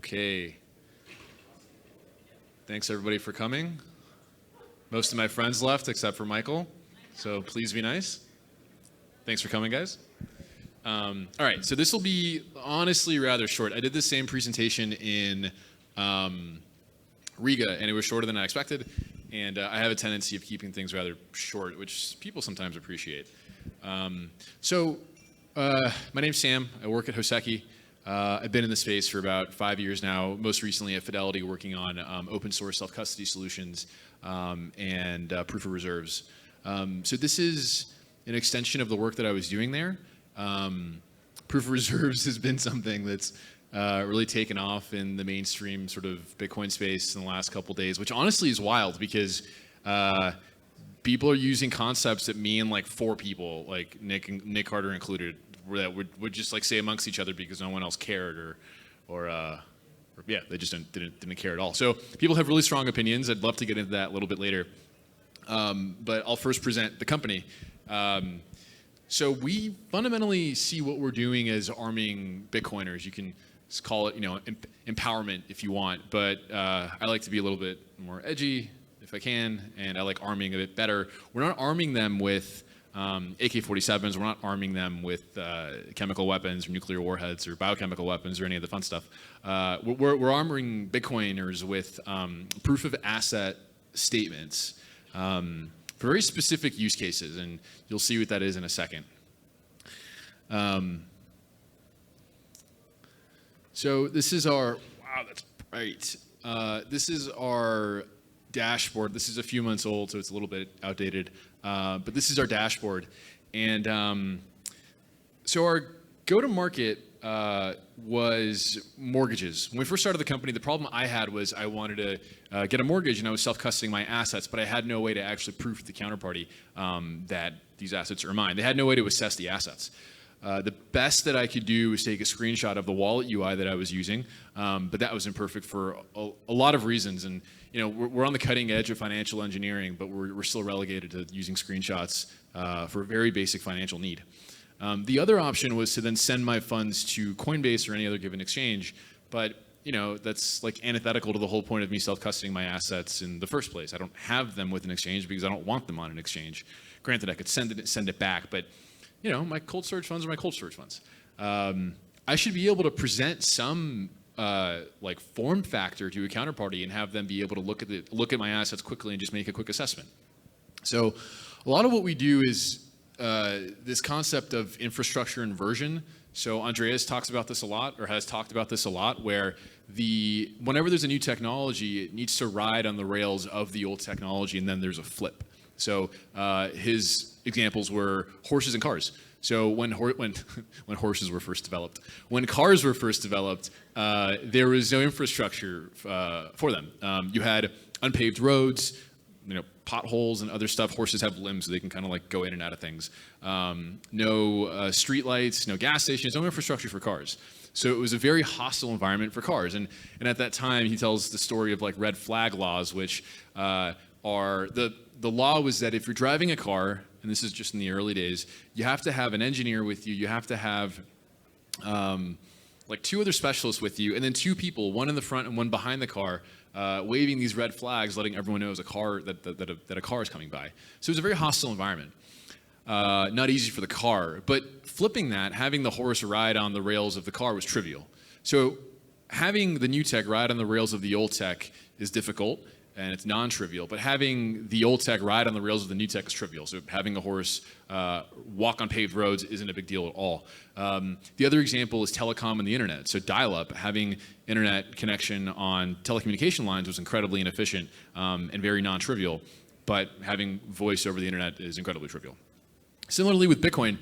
Okay. Thanks everybody for coming. Most of my friends left except for Michael, so please be nice. Thanks for coming, guys. All right, so this will be honestly rather short. I did the same presentation in Riga, and it was shorter than I expected. And I have a tendency of keeping things rather short, which people sometimes appreciate. My name's Sam. I work at Hoseki. I've been in the space for about 5 years now, most recently at Fidelity working on open source self-custody solutions and proof of reserves. So this is an extension of the work that I was doing there. Proof of reserves has been something that's really taken off in the mainstream sort of Bitcoin space in the last couple days, which honestly is wild because people are using concepts that me and like 4 people, like Nick Carter included, that would just like say amongst each other because no one else cared or yeah, they just didn't care at all. So people have really strong opinions. I'd love to get into that a little bit later. But I'll first present the company. So we fundamentally see what we're doing as arming Bitcoiners. You can call it, empowerment if you want, but I like to be a little bit more edgy if I can, and I like arming a bit better. We're not arming them with AK-47s. We're not arming them with chemical weapons or nuclear warheads or biochemical weapons or any of the fun stuff. We're arming Bitcoiners with proof of asset statements for very specific use cases, and you'll see what that is in a second. So this is our, wow, that's bright. This is our dashboard. This is a few months old, so it's a little bit outdated. But this is our dashboard. And so our go-to-market was mortgages. When we first started the company, the problem I had was I wanted to get a mortgage and I was self-custodying my assets, but I had no way to actually prove to the counterparty that these assets are mine. They had no way to assess the assets. The best that I could do was take a screenshot of the wallet UI that I was using, but that was imperfect for a lot of reasons. And we're on the cutting edge of financial engineering, but we're still relegated to using screenshots for a very basic financial need. The other option was to then send my funds to Coinbase or any other given exchange, but that's like antithetical to the whole point of me self-custodying my assets in the first place. I don't have them with an exchange because I don't want them on an exchange. Granted, I could send it back, but my cold storage funds are my cold storage funds. I should be able to present some like form factor to a counterparty and have them be able to look at my assets quickly and just make a quick assessment. So a lot of what we do is this concept of infrastructure inversion. So Andreas talks about this a lot, or has talked about this a lot, where whenever there's a new technology, it needs to ride on the rails of the old technology, and then there's a flip. So his examples were horses and cars. So when horses were first developed, when cars were first developed, there was no infrastructure for them. You had unpaved roads, potholes and other stuff. Horses have limbs, so they can kind of like go in and out of things. No street lights, no gas stations, no infrastructure for cars. So it was a very hostile environment for cars. And at that time, he tells the story of like red flag laws, which are the law was that if you're driving a car, and this is just in the early days, you have to have an engineer with you. You have to have like 2 other specialists with you, and then 2 people, one in the front and one behind the car, waving these red flags, letting everyone know that a car is coming by. So it was a very hostile environment. Not easy for the car, but flipping that, having the horse ride on the rails of the car was trivial. So having the new tech ride on the rails of the old tech is difficult, and it's non-trivial, but having the old tech ride on the rails of the new tech is trivial. So having a horse walk on paved roads isn't a big deal at all. The other example is telecom and the internet. So dial-up, having internet connection on telecommunication lines was incredibly inefficient and very non-trivial, but having voice over the internet is incredibly trivial. Similarly with Bitcoin,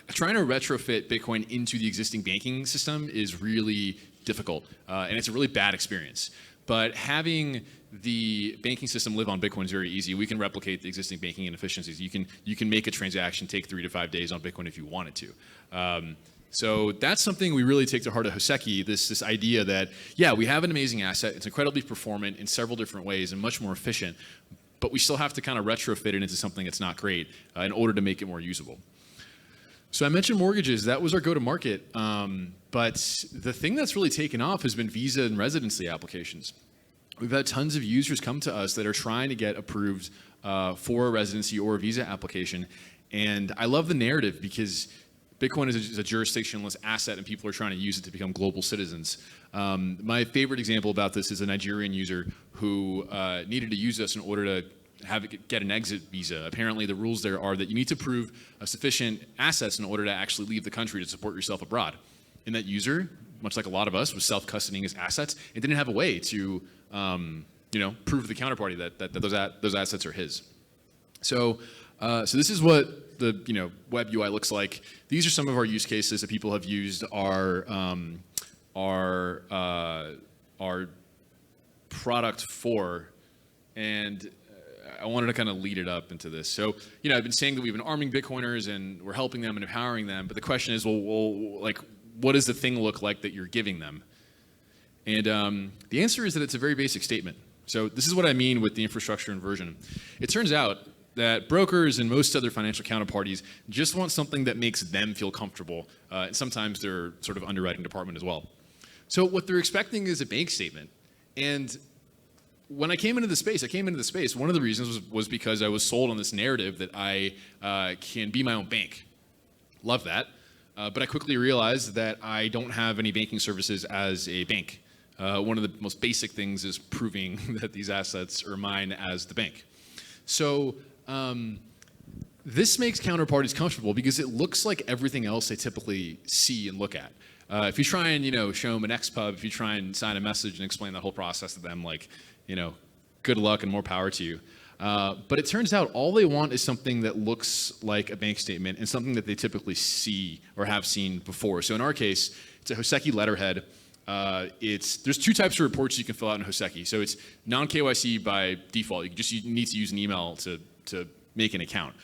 trying to retrofit Bitcoin into the existing banking system is really difficult, and it's a really bad experience. But having the banking system live on Bitcoin is very easy. We can replicate the existing banking inefficiencies. You can make a transaction take 3 to 5 days on Bitcoin if you wanted to. So that's something we really take to heart at Hoseki, this idea that, yeah, we have an amazing asset. It's incredibly performant in several different ways and much more efficient, but we still have to kind of retrofit it into something that's not great in order to make it more usable. So I mentioned mortgages. That was our go-to-market. But the thing that's really taken off has been visa and residency applications. We've had tons of users come to us that are trying to get approved for a residency or a visa application. And I love the narrative because Bitcoin is a jurisdictionless asset and people are trying to use it to become global citizens. My favorite example about this is a Nigerian user who needed to use us in order to get an exit visa. Apparently the rules there are that you need to prove sufficient assets in order to actually leave the country to support yourself abroad. And that user, much like a lot of us, was self-custodying his assets and didn't have a way to prove to the counterparty that those assets are his. So this is what the web UI looks like. These are some of our use cases that people have used our product for, and I wanted to kind of lead it up into this. So, I've been saying that we've been arming Bitcoiners and we're helping them and empowering them, but the question is, well, like, what does the thing look like that you're giving them? And the answer is that it's a very basic statement. So this is what I mean with the infrastructure inversion. It turns out that brokers and most other financial counterparties just want something that makes them feel comfortable. And sometimes their sort of underwriting department as well. So what they're expecting is a bank statement. And when I came into the space, one of the reasons was because I was sold on this narrative that I can be my own bank. Love that. But I quickly realized that I don't have any banking services as a bank. One of the most basic things is proving that these assets are mine as the bank. So this makes counterparties comfortable because it looks like everything else they typically see and look at. If you try and show them an XPub, if you try and sign a message and explain that whole process to them, like good luck and more power to you. But it turns out all they want is something that looks like a bank statement and something that they typically see or have seen before. So in our case, it's a Hoseki letterhead. There's two types of reports you can fill out in Hoseki. So it's non-KYC by default. You need to use an email to make an account.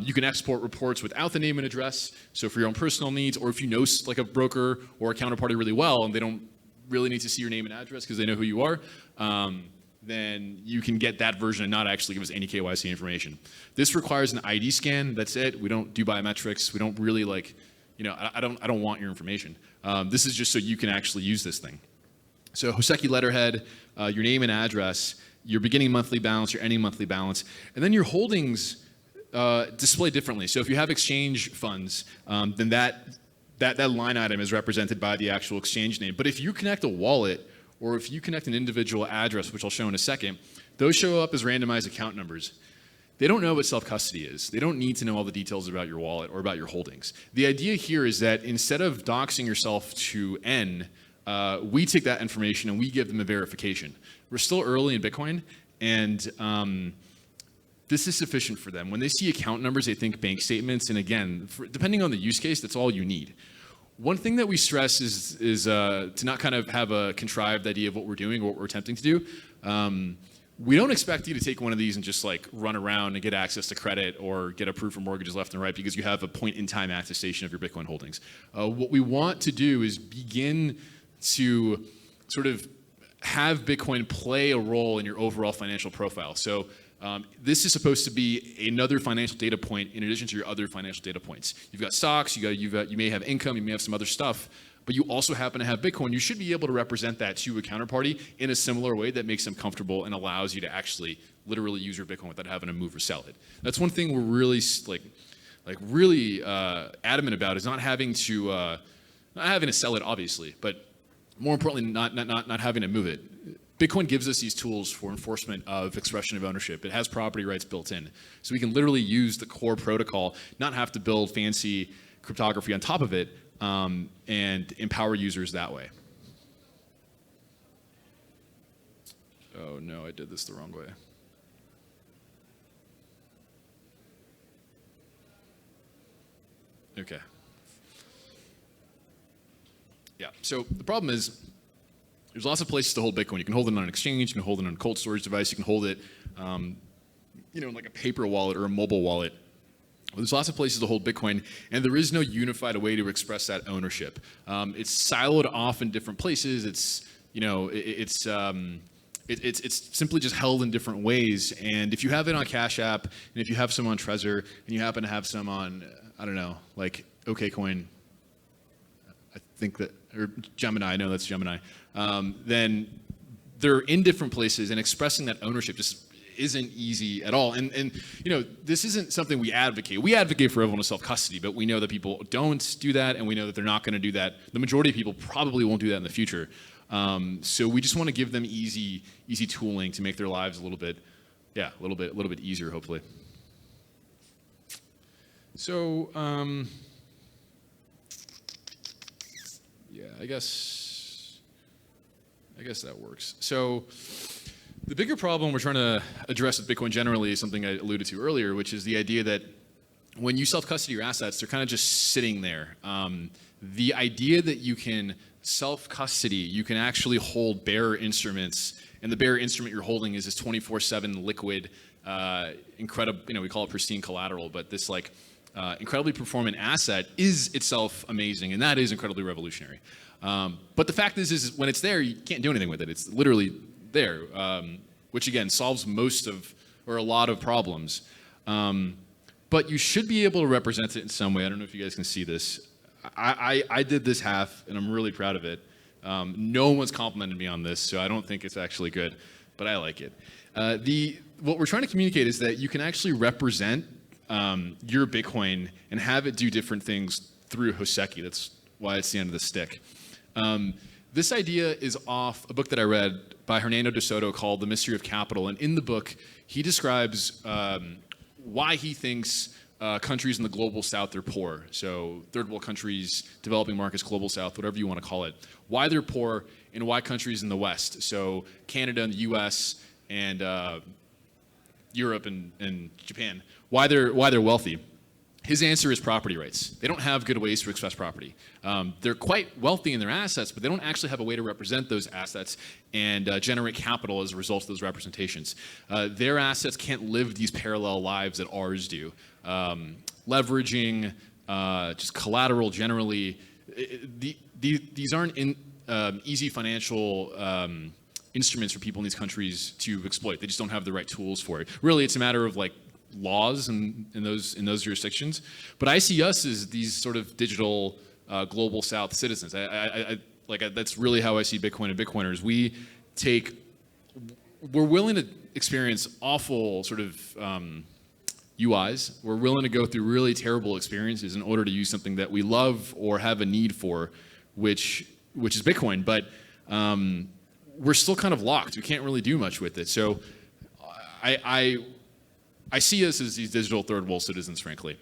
You can export reports without the name and address. So for your own personal needs, or if you know like a broker or a counterparty really well and they don't really need to see your name and address because they know who you are, then you can get that version and not actually give us any KYC information. This requires an ID scan. That's it. We don't do biometrics. We don't really I don't want your information. This is just so you can actually use this thing. So Hoseki letterhead, your name and address, your beginning monthly balance, your ending monthly balance, and then your holdings display differently. So if you have exchange funds, then that line item is represented by the actual exchange name. But if you connect a wallet or if you connect an individual address, which I'll show in a second, those show up as randomized account numbers. They don't know what self-custody is. They don't need to know all the details about your wallet or about your holdings. The idea here is that instead of doxing yourself to N, we take that information and we give them a verification. We're still early in Bitcoin, and this is sufficient for them. When they see account numbers, they think bank statements, and again, depending on the use case, that's all you need. One thing that we stress is to not kind of have a contrived idea of what we're doing or what we're attempting to do. We don't expect you to take one of these and just like run around and get access to credit or get approved for mortgages left and right because you have a point-in-time attestation of your Bitcoin holdings. What we want to do is begin to sort of have Bitcoin play a role in your overall financial profile. So this is supposed to be another financial data point in addition to your other financial data points. You've got stocks, you may have income, you may have some other stuff, but you also happen to have Bitcoin. You should be able to represent that to a counterparty in a similar way that makes them comfortable and allows you to actually literally use your Bitcoin without having to move or sell it. That's one thing we're really really adamant about is not having to sell it, obviously, but more importantly, not having to move it. Bitcoin gives us these tools for enforcement of expression of ownership. It has property rights built in. So we can literally use the core protocol, not have to build fancy cryptography on top of it, and empower users that way. Oh no, I did this the wrong way. Okay. Yeah, so the problem is there's lots of places to hold Bitcoin. You can hold it on an exchange, you can hold it on a cold storage device, you can hold it in like a paper wallet or a mobile wallet. Well, there's lots of places to hold Bitcoin, and there is no unified way to express that ownership. It's siloed off in different places. It's simply just held in different ways. And if you have it on Cash App, and if you have some on Trezor, and you happen to have some on, I don't know, like OKCoin, I think that, or Gemini, no, that's Gemini, then they're in different places, and expressing that ownership just isn't easy at all. And this isn't something we advocate. We advocate for everyone to self-custody, but we know that people don't do that, and we know that they're not going to do that. The majority of people probably won't do that in the future. So we just want to give them easy tooling to make their lives a little bit easier, hopefully. So, yeah, I guess that works. So the bigger problem we're trying to address with Bitcoin generally is something I alluded to earlier, which is the idea that when you self-custody your assets, they're kind of just sitting there. The idea that you can self-custody, you can actually hold bearer instruments, and the bearer instrument you're holding is this 24/7 liquid, incredible, we call it pristine collateral, but this incredibly performant asset is itself amazing, and that is incredibly revolutionary. But the fact is when it's there, you can't do anything with it. It's literally there, which again solves a lot of problems. But you should be able to represent it in some way. I don't know if you guys can see this. I did this half, and I'm really proud of it. No one's complimented me on this, so I don't think it's actually good, but I like it. What we're trying to communicate is that you can actually represent your Bitcoin and have it do different things through Hoseki. That's why it's the end of the stick. This idea is off a book that I read by Hernando de Soto called The Mystery of Capital. And in the book, he describes why he thinks countries in the global south are poor. So third world countries, developing markets, global south, whatever you want to call it. Why they're poor and why countries in the west, so Canada and the US and Europe and Japan, why they're wealthy. His answer is property rights. They don't have good ways to express property. They're quite wealthy in their assets, but they don't actually have a way to represent those assets and generate capital as a result of those representations. Their assets can't live these parallel lives that ours do. Leveraging, just collateral generally. These aren't easy financial instruments for people in these countries to exploit. They just don't have the right tools for it. Really, it's a matter of laws in those jurisdictions. But I see us as these sort of digital global south citizens. That's really how I see Bitcoin and Bitcoiners. We're willing to experience awful sort of UIs. We're willing to go through really terrible experiences in order to use something that we love or have a need for, which is Bitcoin. But we're still kind of locked. We can't really do much with it. So I see us as these digital third world citizens, frankly.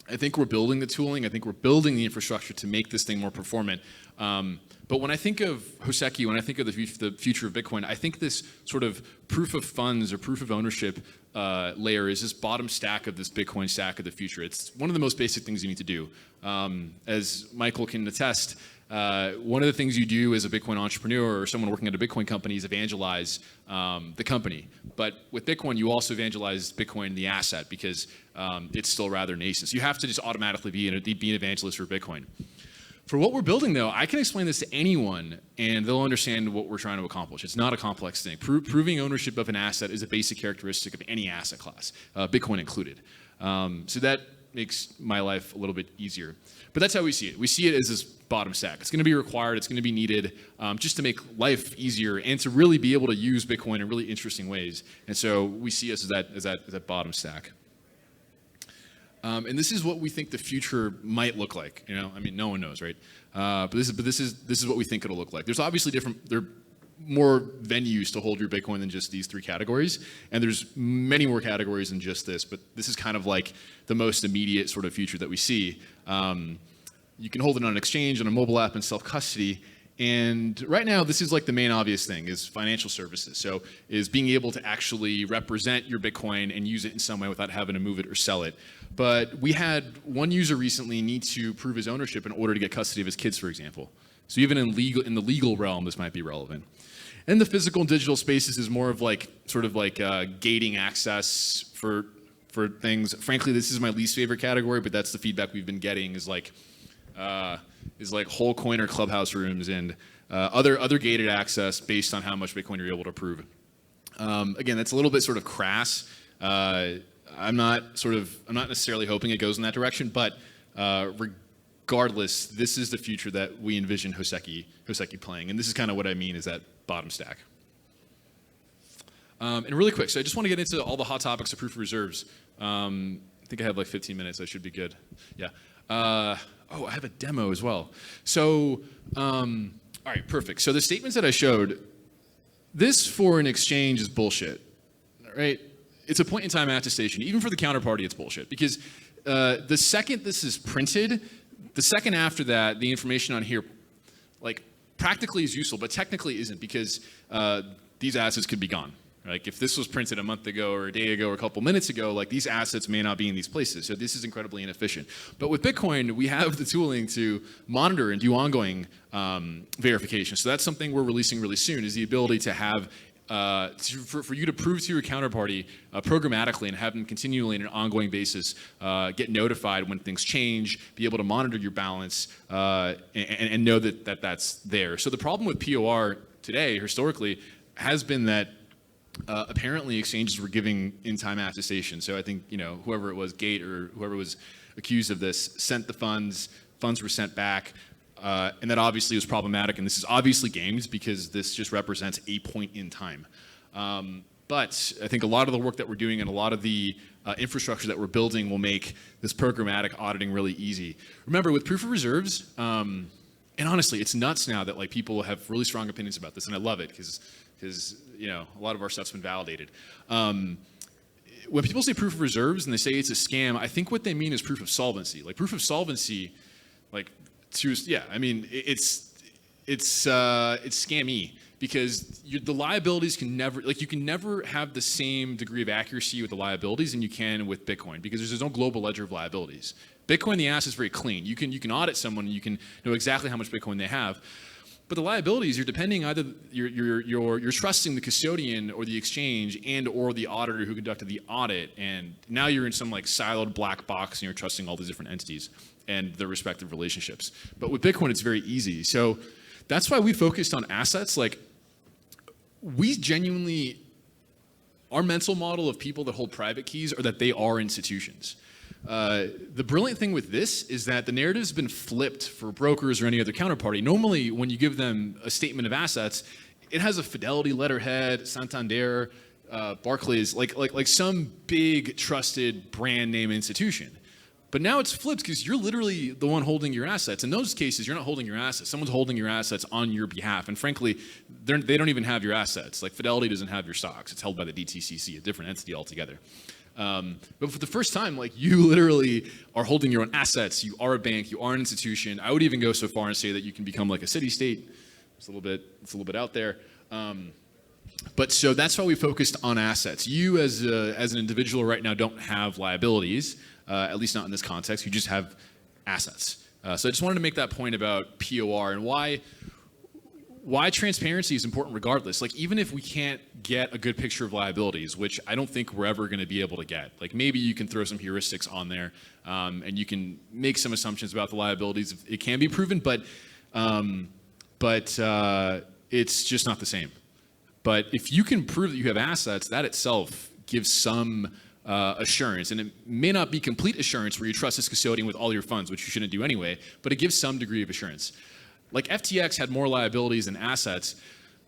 I think we're building the tooling. I think we're building the infrastructure to make this thing more performant. But when I think of Hoseki, when I think of the future of Bitcoin, I think this sort of proof of funds or proof of ownership layer is this bottom stack of this Bitcoin stack of the future. It's one of the most basic things you need to do. As Michael can attest, one of the things you do as a Bitcoin entrepreneur or someone working at a Bitcoin company is evangelize the company. But with Bitcoin, you also evangelize Bitcoin, the asset, because it's still rather nascent. So you have to just automatically be an evangelist for Bitcoin. For what we're building, though, I can explain this to anyone, and they'll understand what we're trying to accomplish. It's not a complex thing. Proving ownership of an asset is a basic characteristic of any asset class, Bitcoin included. So that makes my life a little bit easier. But that's how we see it. We see it as this bottom stack. It's going to be required. It's going to be needed just to make life easier and to really be able to use Bitcoin in really interesting ways. And so we see us as that bottom stack. And this is what we think the future might look like. No one knows, right? But this is what we think it'll look like. There's obviously there are more venues to hold your Bitcoin than just these three categories, and there's many more categories than just this. But this is kind of like the most immediate sort of future that we see. You can hold it on an exchange, on a mobile app, and self-custody. And right now, this is like the main obvious thing is financial services. So is being able to actually represent your Bitcoin and use it in some way without having to move it or sell it. But we had one user recently need to prove his ownership in order to get custody of his kids, for example. So even in the legal realm, this might be relevant. And the physical and digital spaces is more of gating access for things. Frankly, this is my least favorite category, but that's the feedback we've been getting is whole coin or clubhouse rooms and other gated access based on how much Bitcoin you're able to prove. Again, that's a little bit sort of crass. I'm not necessarily hoping it goes in that direction, but regardless, this is the future that we envision Hoseki playing. And this is kind of what I mean is that bottom stack. And really quick, so I just want to get into all the hot topics of proof of reserves. I think I have like 15 minutes. I should be good. Yeah. I have a demo as well. So, all right, perfect. So the statements that I showed, this for an exchange is bullshit, right? It's a point-in-time attestation. Even for the counterparty, it's bullshit. Because the second this is printed, the second after that, the information on here, like, practically is useful, but technically isn't, because these assets could be gone. Like, if this was printed a month ago or a day ago or a couple minutes ago, like, these assets may not be in these places. So this is incredibly inefficient. But with Bitcoin, we have the tooling to monitor and do ongoing verification. So that's something we're releasing really soon, is the ability to have for you to prove to your counterparty programmatically and have them continually on an ongoing basis get notified when things change, be able to monitor your balance, and know that that's there. So the problem with POR today, historically, has been that apparently exchanges were giving in-time attestation. So I think, whoever it was, Gate or whoever was accused of this, sent the funds were sent back. And that obviously was problematic, and this is obviously games because this just represents a point in time. But I think a lot of the work that we're doing and a lot of the infrastructure that we're building will make this programmatic auditing really easy. Remember, with proof of reserves, and honestly, it's nuts now that like people have really strong opinions about this, and I love it because a lot of our stuff's been validated. When people say proof of reserves and they say it's a scam, I think what they mean is proof of solvency. Like proof of solvency, like. It's scammy because the liabilities can never, you can never have the same degree of accuracy with the liabilities than you can with Bitcoin because there's no global ledger of liabilities. Bitcoin, the asset is very clean. You can audit someone and you can know exactly how much Bitcoin they have. But the liabilities, you're depending either you're trusting the custodian or the exchange and or the auditor who conducted the audit, and now you're in some like siloed black box and you're trusting all these different entities and their respective relationships. But with Bitcoin, it's very easy. So that's why we focused on assets. Like, we genuinely, our mental model of people that hold private keys are that they are institutions. The brilliant thing with this is that the narrative's been flipped for brokers or any other counterparty. Normally, when you give them a statement of assets, it has a Fidelity letterhead, Santander, Barclays, like some big trusted brand name institution. But now it's flipped because you're literally the one holding your assets. In those cases, you're not holding your assets. Someone's holding your assets on your behalf. And frankly, they don't even have your assets. Like Fidelity doesn't have your stocks. It's held by the DTCC, a different entity altogether. But for the first time, like you literally are holding your own assets. You are a bank. You are an institution. I would even go so far and say that you can become like a city-state. It's a little bit out there. But so that's why we focused on assets. You as an individual right now don't have liabilities. At least not in this context. You just have assets. So I just wanted to make that point about POR and why transparency is important regardless. Like even if we can't get a good picture of liabilities, which I don't think we're ever going to be able to get. Like maybe you can throw some heuristics on there and you can make some assumptions about the liabilities. It can be proven, but it's just not the same. But if you can prove that you have assets, that itself gives some assurance, and it may not be complete assurance where you trust this custodian with all your funds, which you shouldn't do anyway, but it gives some degree of assurance. Like FTX had more liabilities than assets,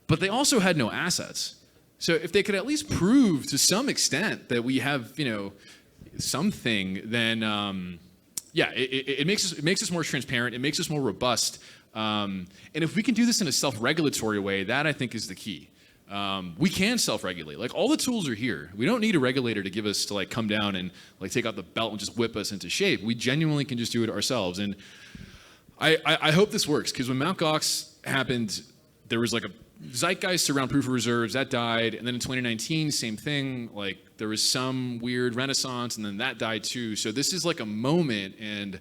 but they also had no assets. So if they could at least prove to some extent that we have, something, then it makes us more transparent. It makes us more robust. And if we can do this in a self-regulatory way, that I think is the key. We can self-regulate. Like all the tools are here. We don't need a regulator to give us to like come down and like take out the belt and just whip us into shape. We genuinely can just do it ourselves. And I hope this works because when Mt. Gox happened, there was like a zeitgeist around proof of reserves that died, and then in 2019, same thing. Like there was some weird renaissance, and then that died too. So this is like a moment, and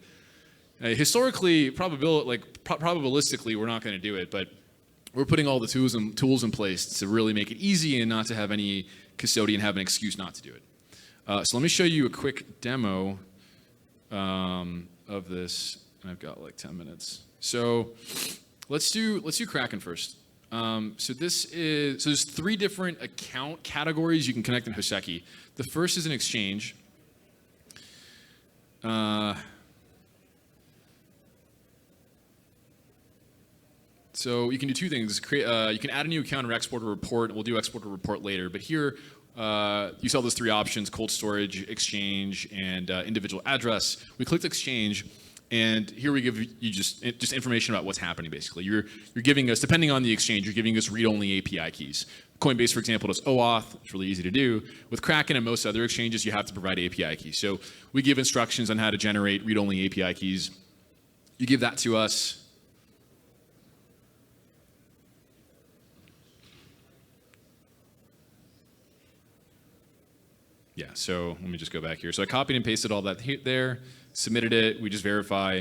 historically, probabilistically, we're not going to do it, but we're putting all the tools in place to really make it easy and not to have any custodian have an excuse not to do it. So let me show you a quick demo of this. I've got like 10 minutes. So let's do Kraken first. So there's 3 different account categories you can connect in Hoseki. The first is an exchange. So you can do two things. You can add a new account or export a report. We'll do export a report later. But here, you saw those three options: cold storage, exchange, and individual address. We clicked exchange, and here we give you just information about what's happening. Basically, you're giving us, depending on the exchange, you're giving us read-only API keys. Coinbase, for example, does OAuth. It's really easy to do. With Kraken and most other exchanges, you have to provide API keys. So we give instructions on how to generate read-only API keys. You give that to us. Yeah, so let me just go back here. So I copied and pasted all that there, submitted it. We just verify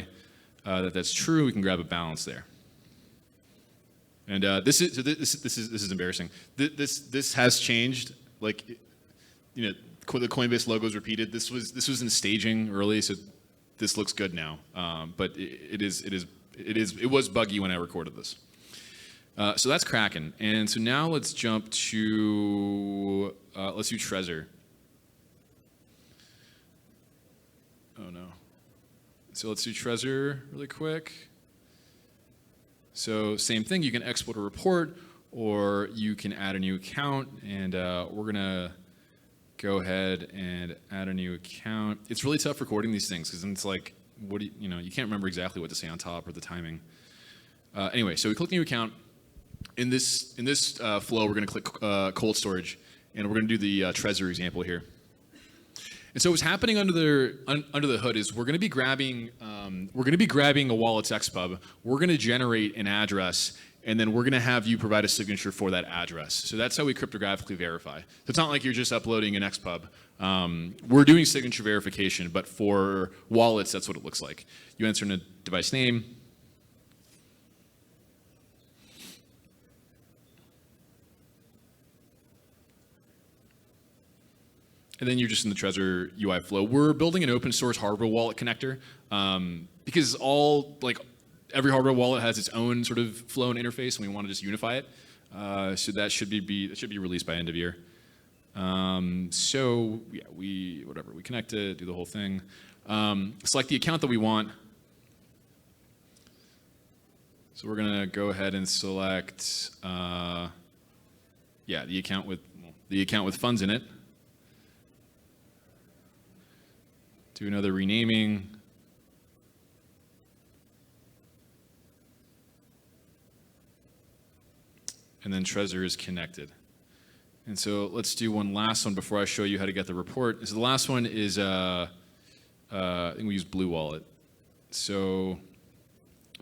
that that's true. We can grab a balance there. And this is embarrassing. This has changed. Like, the Coinbase logo is repeated. This was in staging early, so this looks good now. But it was buggy when I recorded this. So that's Kraken. And so now let's jump to let's do Trezor. Oh no. So let's do Trezor really quick. So same thing, you can export a report or you can add a new account, and we're gonna go ahead and add a new account. It's really tough recording these things because it's like, you can't remember exactly what to say on top or the timing. Anyway, so we click new account. In this flow, we're gonna click cold storage, and we're gonna do the Trezor example here. And so what's happening under the hood is we're going to be grabbing a wallet's XPub. We're going to generate an address, and then we're going to have you provide a signature for that address. So that's how we cryptographically verify. So it's not like you're just uploading an XPub. We're doing signature verification, but for wallets, that's what it looks like. You enter in a device name. And then you're just in the Trezor UI flow. We're building an open source hardware wallet connector because every hardware wallet has its own sort of flow and interface, and we want to just unify it. So that should be released by end of year. So yeah, we connect it, do the whole thing. Select the account that we want. So we're gonna go ahead and select the account with funds in it. Do another renaming. And then Trezor is connected. And so let's do one last one before I show you how to get the report. So the last one is, I think we use Blue Wallet. So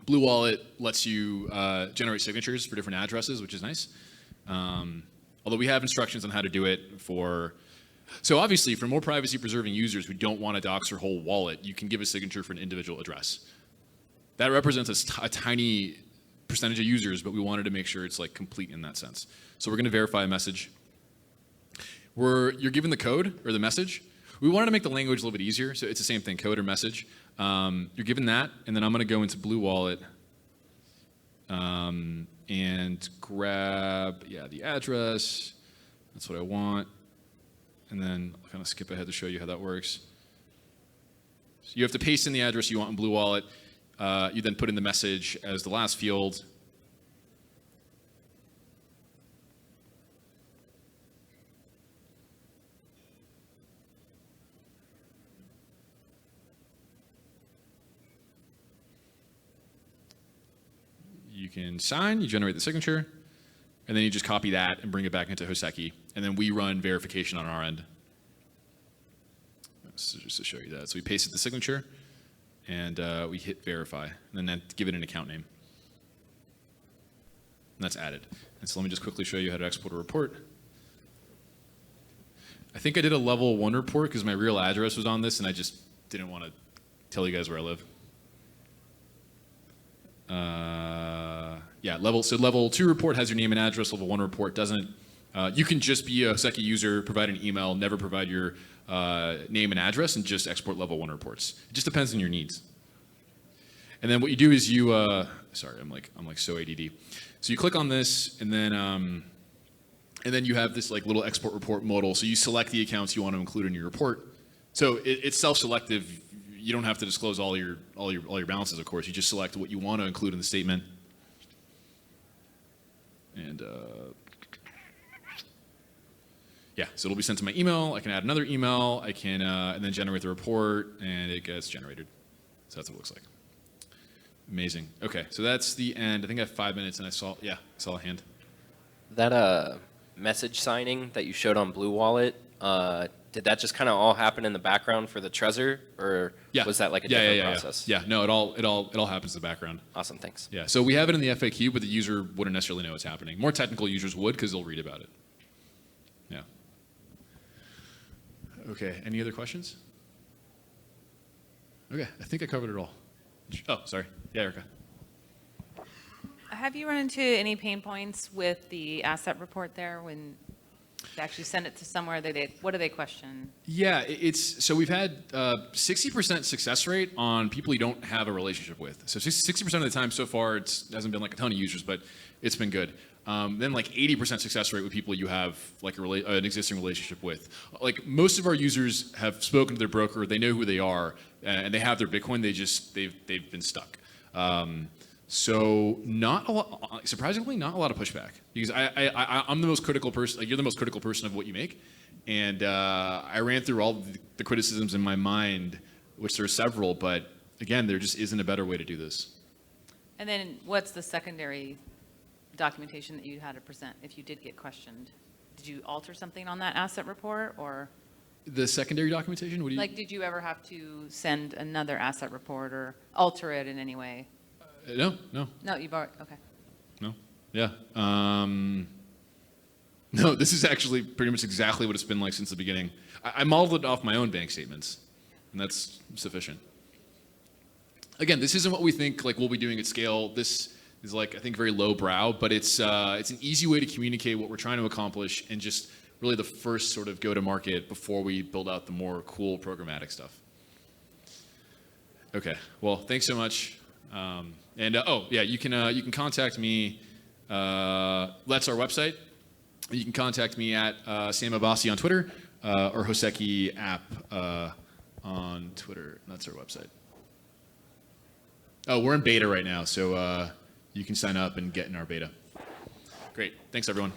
Blue Wallet lets you generate signatures for different addresses, which is nice. Although we have instructions on how to do it for. So obviously, for more privacy-preserving users who don't want to dox their whole wallet, you can give a signature for an individual address. That represents a tiny percentage of users, but we wanted to make sure it's like complete in that sense. So we're going to verify a message. You're given the code or the message. We wanted to make the language a little bit easier, so it's the same thing, code or message. You're given that, and then I'm going to go into Blue Wallet and grab the address. That's what I want. And then I'll kind of skip ahead to show you how that works. So you have to paste in the address you want in Blue Wallet. You then put in the message as the last field. You can sign, you generate the signature, and then you just copy that and bring it back into Hoseki, and then we run verification on our end. So just to show you that. So we pasted the signature, and we hit verify, and then give it an account name. And that's added. And so let me just quickly show you how to export a report. I think I did a level 1 report because my real address was on this, and I just didn't want to tell you guys where I live. Level 2 report has your name and address. Level 1 report doesn't. You can just be a Hoseki user, provide an email, never provide your name and address, and just export level 1 reports. It just depends on your needs. And then what you do is you, sorry, I'm like so ADD. So you click on this, and then you have this like little export report modal. So you select the accounts you want to include in your report. So it's self-selective. You don't have to disclose all your balances, of course. You just select what you want to include in the statement. And yeah, so it'll be sent to my email. I can add another email. I can and then generate the report, and it gets generated. So that's what it looks like. Amazing. Okay, so that's the end. I think I have 5 minutes, and I saw a hand. That message signing that you showed on Blue Wallet, did that just kind of all happen in the background for the Trezor, or was that like a different process? Yeah, no, it all happens in the background. Awesome, thanks. Yeah, so we have it in the FAQ, but the user wouldn't necessarily know what's happening. More technical users would, because they'll read about it. Yeah. Okay, any other questions? Okay, I think I covered it all. Oh, sorry. Yeah, Erica. Have you run into any pain points with the asset report there when they actually send it to somewhere? What do they question? Yeah, so we've had 60% success rate on people you don't have a relationship with. So 60% of the time so far, it hasn't been like a ton of users, but it's been good. Then like 80% success rate with people you have like an existing relationship with. Like most of our users have spoken to their broker, they know who they are, and they have their Bitcoin. They've been stuck. So not a lot, surprisingly, not a lot of pushback, because I'm the most critical person. Like, you're the most critical person of what you make, and I ran through all the criticisms in my mind, which there are several, but again, there just isn't a better way to do this. And then what's the secondary documentation that you had to present if you did get questioned? Did you alter something on that asset report, or? The secondary documentation? What do you? Like, did you ever have to send another asset report or alter it in any way? No. No, you've already, okay. No. Yeah. No, this is actually pretty much exactly what it's been like since the beginning. I modeled it off my own bank statements, and that's sufficient. Again, this isn't what we think like we'll be doing at scale. This is like, I think, very low brow, but it's an easy way to communicate what we're trying to accomplish, and just really the first sort of go-to-market before we build out the more cool programmatic stuff. Okay, well, thanks so much. Oh yeah, you can contact me. That's our website. You can contact me at Sam Abbassi on Twitter, or Hoseki app on Twitter. That's our website. Oh, we're in beta right now, so you can sign up and get in our beta. Great, thanks everyone.